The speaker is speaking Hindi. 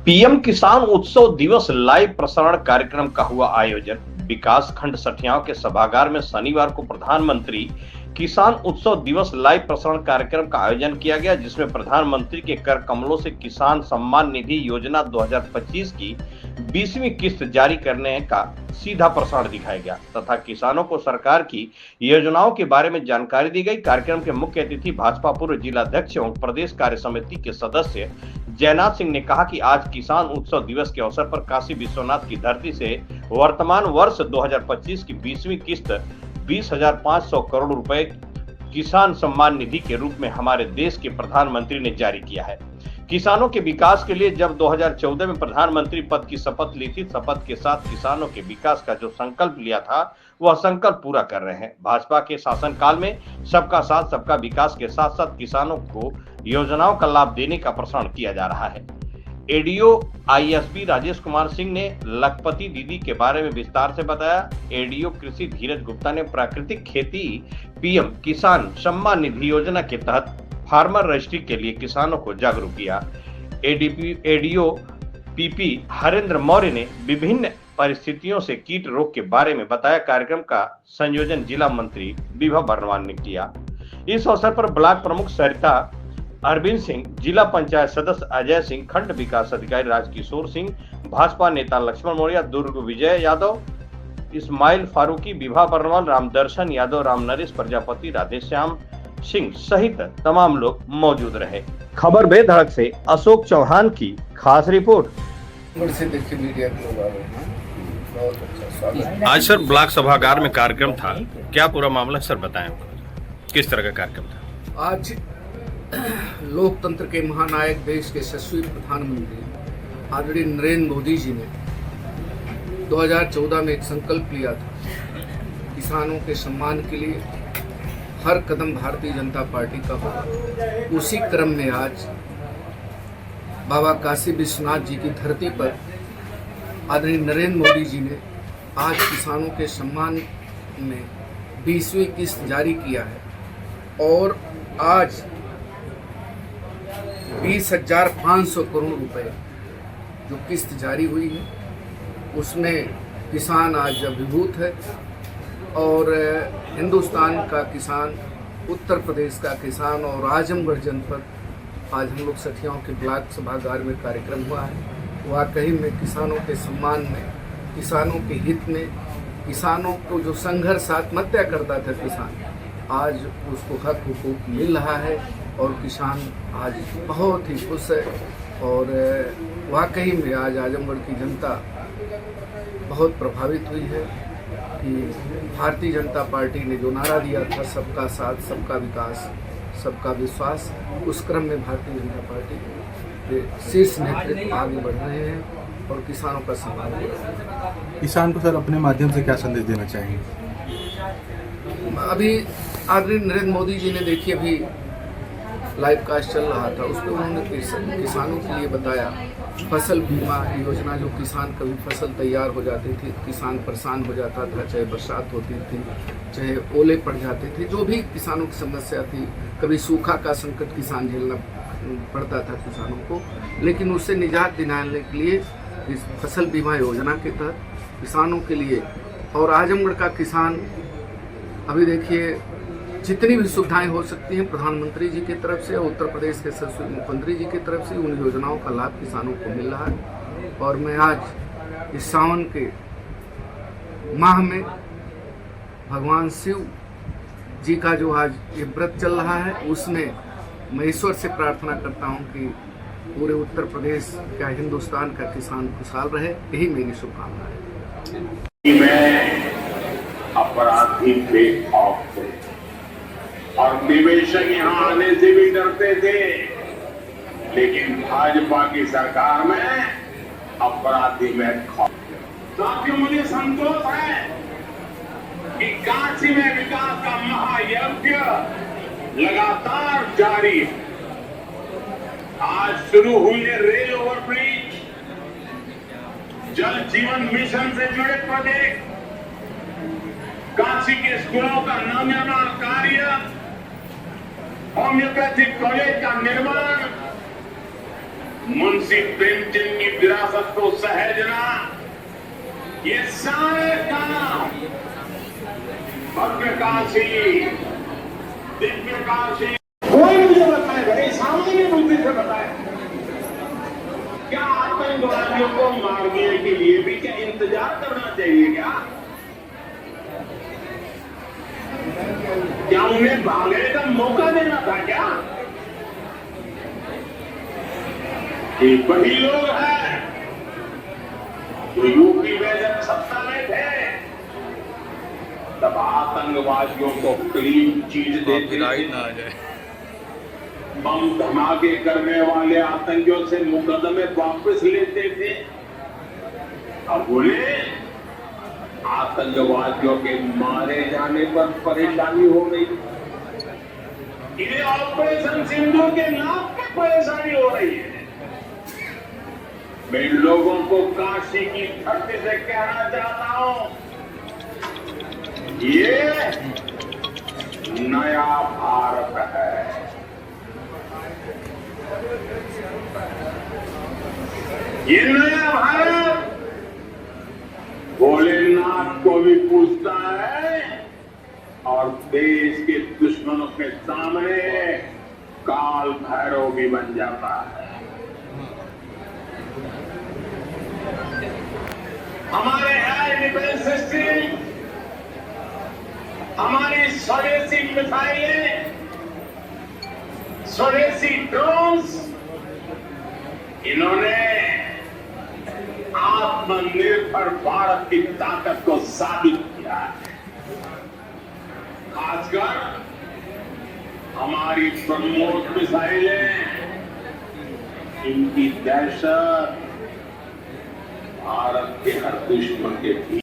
पीएम किसान उत्सव दिवस लाइव प्रसारण कार्यक्रम का हुआ आयोजन। विकास खंड सठियाव के सभागार में शनिवार को प्रधानमंत्री किसान उत्सव दिवस लाइव प्रसारण कार्यक्रम का आयोजन किया गया, जिसमें प्रधानमंत्री के कर कमलों से किसान सम्मान निधि योजना 2025 की 20वीं किस्त जारी करने का सीधा प्रसारण दिखाया गया तथा किसानों को सरकार की योजनाओं के बारे में जानकारी दी गई। कार्यक्रम के मुख्य अतिथि भाजपा पूर्व जिलाध्यक्ष एवं प्रदेश कार्य समिति के सदस्य जयनाथ सिंह ने कहा कि आज किसान उत्सव दिवस के अवसर पर काशी विश्वनाथ की धरती से वर्तमान वर्ष 2025 की 20वीं किस्त 20,500 करोड़ रुपए किसान सम्मान निधि के रूप में हमारे देश के प्रधानमंत्री ने जारी किया है। किसानों के विकास के लिए जब 2014 में प्रधानमंत्री पद की शपथ ली थी, शपथ के साथ किसानों के विकास का जो संकल्प लिया था वह संकल्प पूरा कर रहे हैं। भाजपा के शासनकाल में सबका साथ सबका विकास के साथ साथ किसानों को योजनाओं का लाभ देने का प्रसारण किया जा रहा है। एडीओ आईएसपी राजेश कुमार सिंह ने लखपति दीदी के बारे में विस्तार से बताया। एडीओ कृषि धीरज गुप्ता ने प्राकृतिक खेती पीएम किसान सम्मान निधि योजना के तहत फार्मर रजिस्ट्री के लिए किसानों को जागरूक किया। एडीओ पीपी हरेंद्र मौर्य ने विभिन्न परिस्थितियों से कीट रोग के बारे में बताया। कार्यक्रम का संयोजन जिला मंत्री विभा बर्नवाल ने किया। इस अवसर पर ब्लॉक प्रमुख सरिता अरविंद सिंह, जिला पंचायत सदस्य अजय सिंह, खंड विकास अधिकारी राजकिशोर सिंह, भाजपा नेता लक्ष्मण मौर्य, दुर्ग विजय यादव, इस्माइल फारूकी, विभा बर्नवाल, रामदर्शन यादव, राम नरेश प्रजापति, राधेश्याम सिंह सहित तमाम लोग मौजूद रहे। खबर बेधड़क से अशोक चौहान की खास रिपोर्ट। आज सर ब्लॉक सभागार में कार्यक्रम था, क्या पूरा मामला सर बताएं, किस तरह का कार्यक्रम था? आज लोकतंत्र के महानायक देश के यशस्वी प्रधानमंत्री आदरणीय नरेंद्र मोदी जी ने 2014 में एक संकल्प लिया था किसानों के सम्मान के लिए हर कदम भारतीय जनता पार्टी का होगा। उसी क्रम में आज बाबा काशी विश्वनाथ जी की धरती पर आदरणीय नरेंद्र मोदी जी ने आज किसानों के सम्मान में 20वीं किस्त जारी किया है और आज 20,500 करोड़ रुपए जो किस्त जारी हुई है उसमें किसान आज अभिभूत है और हिंदुस्तान का किसान, उत्तर प्रदेश का किसान और आजमगढ़ जनपद आज हम लोग सठियाओं के ब्लॉक सभागार में कार्यक्रम हुआ है। वाकई में किसानों के सम्मान में, किसानों के हित में, किसानों को जो संघर्ष आत्महत्या करता था किसान, आज उसको हक हुकूक मिल रहा है और किसान आज बहुत ही खुश है। और वाकई में आज आजमगढ़ की जनता बहुत प्रभावित हुई है कि भारतीय जनता पार्टी ने जो नारा दिया था सबका साथ सबका विकास सबका विश्वास, उस क्रम में भारतीय जनता पार्टी के शीर्ष नेतृत्व आगे बढ़ रहे हैं और किसानों का सम्मान हो रहा है। किसान को सर अपने माध्यम से क्या संदेश देना चाहेंगे? अभी आदरणीय नरेंद्र मोदी जी ने देखिए अभी लाइव कास्ट चल रहा था, उसमें उन्होंने किसानों के लिए बताया फसल बीमा योजना, जो किसान कभी फसल तैयार हो जाती थी, किसान परेशान हो जाता था, चाहे बरसात होती थी, चाहे ओले पड़ जाते थे, जो भी किसानों की समस्या थी, कभी सूखा का संकट किसान झेलना पड़ता था किसानों को, लेकिन उससे निजात दिलाने के लिए इस फसल बीमा योजना के तहत किसानों के लिए और आजमगढ़ का किसान अभी देखिए जितनी भी सुविधाएं हो सकती हैं प्रधानमंत्री जी की तरफ से, उत्तर प्रदेश के यशस्वी मुख्यमंत्री जी की तरफ से उन योजनाओं का लाभ किसानों को मिल रहा है। और मैं आज इस सावन के माह में भगवान शिव जी का जो आज ये व्रत चल रहा है, उसमें मैं ईश्वर से प्रार्थना करता हूं कि पूरे उत्तर प्रदेश या हिंदुस्तान का किसान खुशहाल रहे, यही मेरी शुभकामना है। मैं अपराधी बेखौफ थे और निवेशक यहाँ आने से भी डरते थे, लेकिन भाजपा की सरकार में अपराधी में खौफ। साथियों, मुझे संतोष है कि काशी में विकास का महायज्ञ लगातार जारी है। आज शुरू हुई है रेल ओवरब्रिज, जल जीवन मिशन से जुड़े प्रोजेक्ट, काशी के स्कूलों का नवनिर्माण कार्य, होम्योपैथिक कॉलेज का निर्माण, मुंशी प्रेमचंद की विरासत को सहेजना, ये सारे काम भव्य काशी, दिव्य काशी, कोई मुझे बताएगा, ये सामान्य बुद्धि से बताए, क्या आतंकवादियों को मारने के लिए भी क्या इंतजार करना चाहिए? क्या उन्हें भागने का मौका देना था क्या? ये वही लोग हैं जो यूपी में जब सत्ता में थे तब आतंकवादियों को क्लीन चीज देते थे, बम धमाके करने वाले आतंकियों से मुकदमे वापस लेते थे। अब उन्हें आतंकवादियों के मारे जाने पर परेशानी हो रही, इन्हें ऑपरेशन सिंधु के नाम पर परेशानी हो रही है। मैं इन लोगों को काशी की धरती से कहना चाहता हूं, ये नया भारत है। ये नया भारत भोलेनाथ को भी पूछता है और देश के दुश्मनों के सामने काल भैरव भी बन जाता है। हमारे एयर डिफेंस सिस्टम, हमारी स्वदेशी मिसाइलें, स्वदेशी ड्रोन्स, इन्होंने आत्मनिर्भर भारत की ताकत को साबित किया है। खासकर हमारी ब्रह्मोस मिसाइलें, इनकी दहशत भारत के हर दुश्मन के